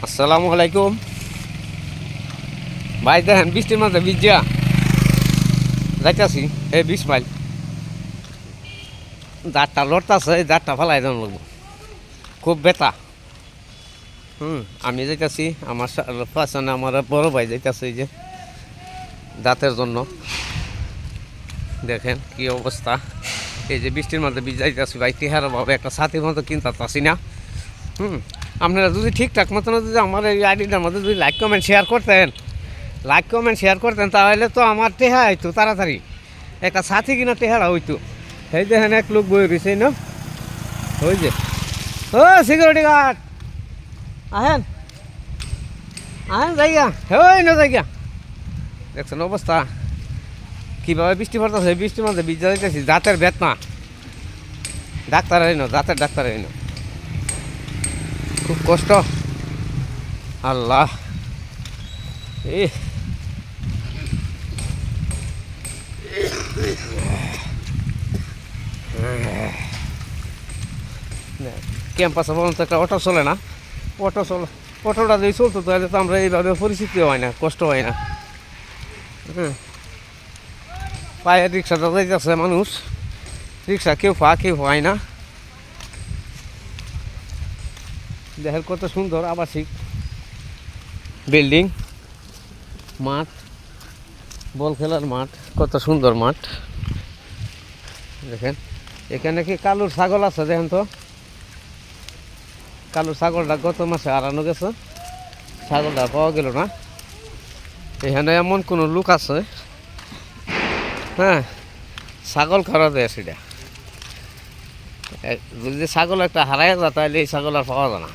আসসালামু আলাইকুম ভাই, দেখেন বৃষ্টির মাঝে ভিজিয়া যাইতাছি এই 20 মাইল। দাঁতটা লড়তাছে, এই দাঁতটা ফেলাই দেন লাগবো, খুব ব্যথা। আমি যাইতাছি, আমার পাশে আমার বড় ভাই যাইতাছে এই যে দাঁতের জন্য। দেখেন কি অবস্থা, এই যে বৃষ্টির মধ্যে যাইতাছি ভাই, তিহার ভাবে একটা সাথীর মতো কিনতে পারছি না। আপনারা যদি ঠিকঠাক মতন যদি আমার এই আইডিটার মধ্যে যদি লাইক কমেন্ট শেয়ার করতেন তাহলে তো আমার টেহা হইতো তাড়াতাড়ি, একটা সাথী কিনা টেহারা হইতো। এই দেখেন এক লোক বই রয়েছে না, ওই যে ও সিকিউরিটি গার্ড, আহেন জায়গা ওই না জায়গা। দেখছেন অবস্থা কীভাবে বৃষ্টি পড়তেছে, বৃষ্টির মধ্যে ভিজা যাইতেছি, দাঁতের বেদনা। ডাক্তার এলো, দাঁতের ডাক্তার এলো, খুব কষ্ট। আল্লাহ এ ক্যাম্পাসে পর্যন্ত একটা অটো চলে না, অটোটা যদি চলতো তাহলে তো আমরা এইভাবে পরিস্থিতি হয় না, কষ্ট হয় না। পায়ে রিক্সাটা যাইতেছে মানুষ, রিক্সা কেউ হয় না। দেখেন কত সুন্দর আবাসিক বিল্ডিং, মাঠ, বল খেলার মাঠ, কত সুন্দর মাঠ। দেখেন এখানে কি কালুর ছাগল আছে, দেখেন তো কালুর ছাগলটা গত মাসে হারানো গেছে, ছাগলটা পাওয়া গেল না। এখানে এমন কোনো লোক আছে, হ্যাঁ, ছাগল খাওয়া দেয় সেটা। যদি ছাগল একটা হারাই যায় তাহলে এই ছাগল আর পাওয়া যায় না।